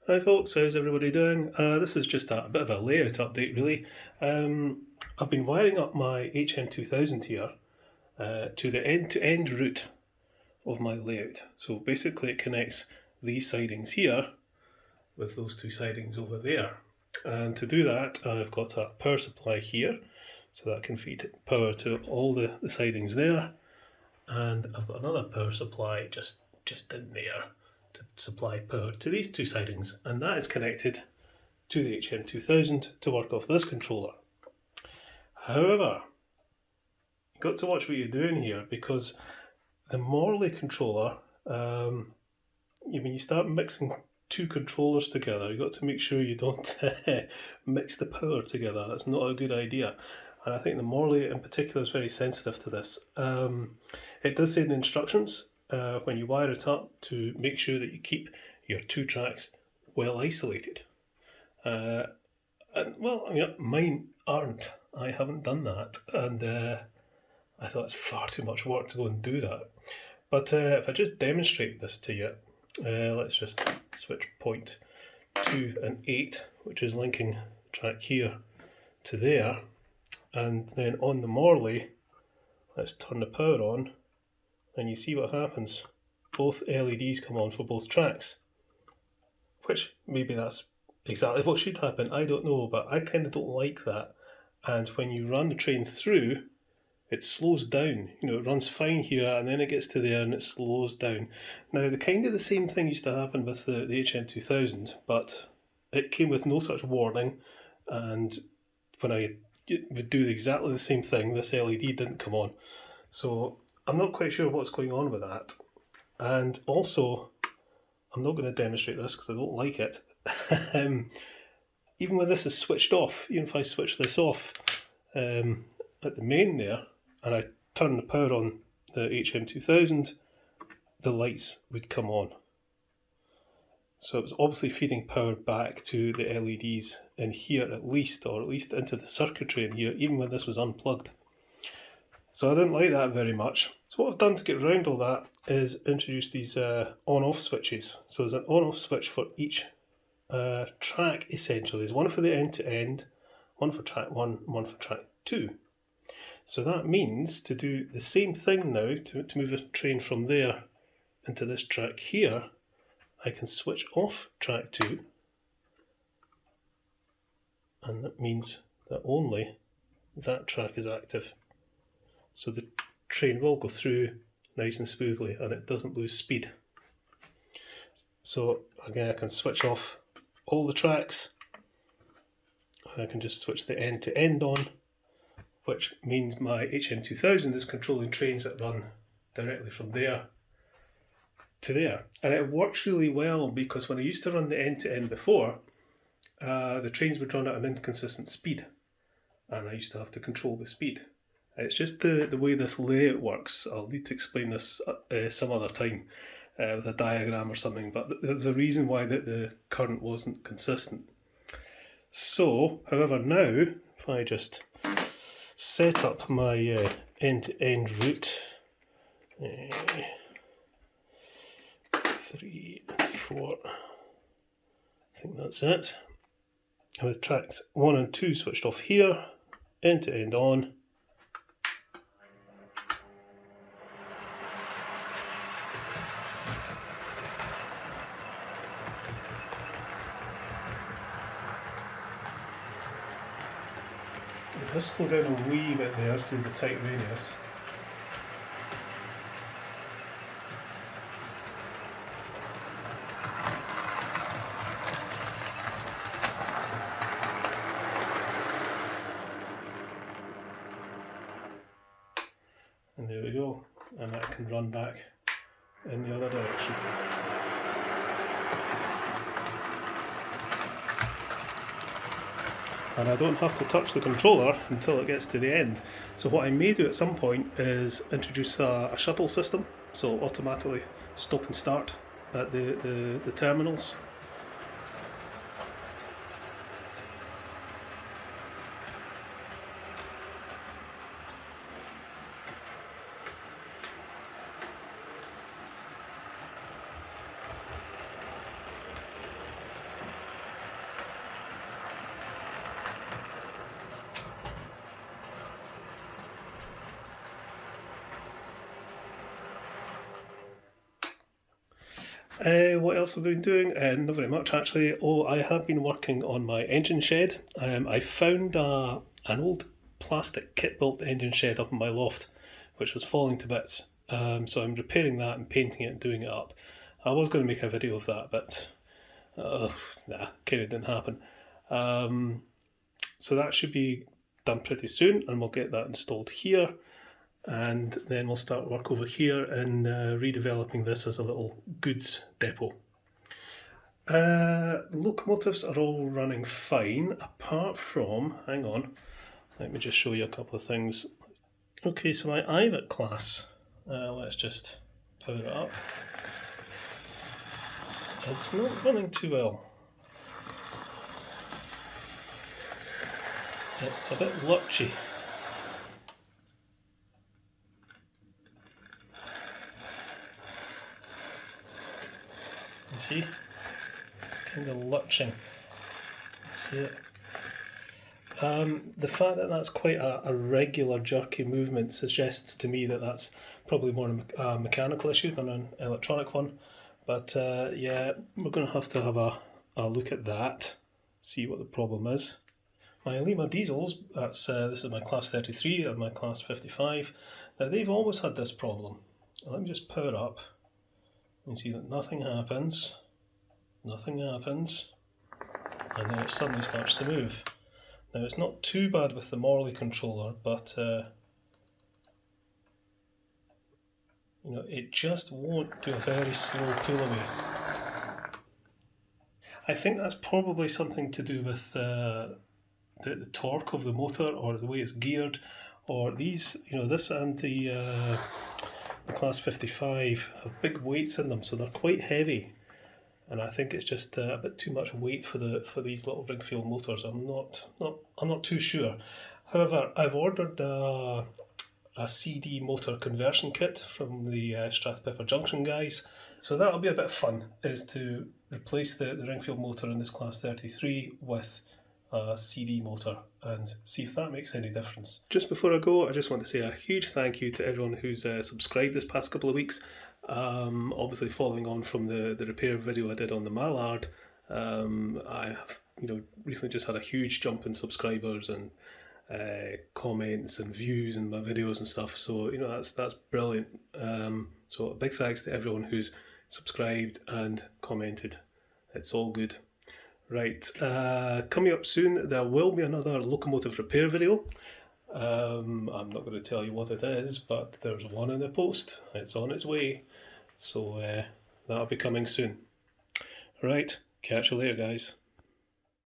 Hi folks, how's everybody doing? This is just a bit of a layout update really. I've been wiring up my HM2000 here to the end-to-end route of my layout. So basically it connects these sidings here with those two sidings over there. And to do that I've got a power supply here, so that can feed power to all the sidings there. And I've got another power supply just in there to supply power to these two sidings, and that is connected to the HM2000 to work off this controller. However, you've got to watch what you're doing here, because the Morley controller, when you start mixing two controllers together, you've got to make sure you don't mix the power together. That's not a good idea. And I think the Morley in particular is very sensitive to this. It does say in the instructions when you wire it up to make sure that you keep your two tracks well isolated. And well, I mean, mine aren't. I haven't done that, and I thought it's far too much work to go and do that. But if I just demonstrate this to you, let's just switch point 2 and 8, which is linking track here to there, and then on the Morley, let's turn the power on, and you see what happens. Both LEDs come on for both tracks, which maybe that's exactly what should happen, I don't know, but I kind of don't like that. And when you run the train through, it slows down. You know, it runs fine here, and then it gets to there and it slows down. Now, the same thing used to happen with the HM2000, but it came with no such warning, and when I would do exactly the same thing, this LED didn't come on. So I'm not quite sure what's going on with that. And also, I'm not going to demonstrate this because I don't like it. Even when this is switched off, even if I switch this off at the main there, and I turn the power on the HM2000, the lights would come on. So it was obviously feeding power back to the LEDs in here at least, or at least into the circuitry in here, even when this was unplugged. So I didn't like that very much. So what I've done to get around all that is introduce these on-off switches. So there's an on-off switch for each track essentially. There's one for the end-to-end, one for track 1, one for track 2. So that means to do the same thing now, to move a train from there into this track here, I can switch off track 2, and that means that only that track is active. So the train will go through nice and smoothly and it doesn't lose speed. So again, I can switch off all the tracks. I can just switch the end to end on, which means my HM2000 is controlling trains that run directly from there to there. And it works really well, because when I used to run the end to end before, the trains would run at an inconsistent speed, and I used to have to control the speed. It's just the way this layout works. I'll need to explain this some other time with a diagram or something, but there's a reason why the current wasn't consistent. So, however, now, if I just set up my end-to-end route, 3 and 4, I think that's it. And with tracks 1 and 2 switched off here, end-to-end on. Just slow down a wee bit there through the tight radius. And there we go, and that can run back in the other direction. And I don't have to touch the controller until it gets to the end. So what I may do at some point is introduce a shuttle system, so it'll automatically stop and start at the terminals. What else have I been doing? Not very much actually. Oh, I have been working on my engine shed. I found an old plastic kit-built engine shed up in my loft, which was falling to bits. So I'm repairing that and painting it and doing it up. I was going to make a video of that, but nah, kind of didn't happen. So that should be done pretty soon, and we'll get that installed here. And then we'll start work over here in redeveloping this as a little goods depot. Locomotives are all running fine, apart from, hang on, let me just show you a couple of things. Okay, so my IVAT class, let's just power it up. It's not running too well. It's a bit lurchy. You see? It's kind of lurching. See it? The fact that that's quite a regular jerky movement suggests to me that that's probably more a mechanical issue than an electronic one. But yeah, we're going to have a look at that, see what the problem is. My Lima diesels, this is my class 33 and my class 55, they've always had this problem. Let me just power up. You see that nothing happens, and then it suddenly starts to move. Now it's not too bad with the Morley controller, but you know, it just won't do a very slow pull away. I think that's probably something to do with the torque of the motor, or the way it's geared, or these, you know, this and the class 55 have big weights in them, so they're quite heavy, and I think it's just a bit too much weight for these little Ringfield motors. I'm not too sure. However, I've ordered a CD motor conversion kit from the Strathpepper Junction guys, so that'll be a bit of fun, is to replace the Ringfield motor in this class 33 with a CD motor and see if that makes any difference. Just before I go, I just want to say a huge thank you to everyone who's subscribed this past couple of weeks. Obviously following on from the repair video I did on the Mallard, I have, you know, recently just had a huge jump in subscribers and comments and views in my videos and stuff, so you know, that's brilliant. So a big thanks to everyone who's subscribed and commented. It's all good. Right, coming up soon there will be another locomotive repair video. I'm not going to tell you what it is, but there's one in the post. It's on its way, so that'll be coming soon. Right, catch you later guys.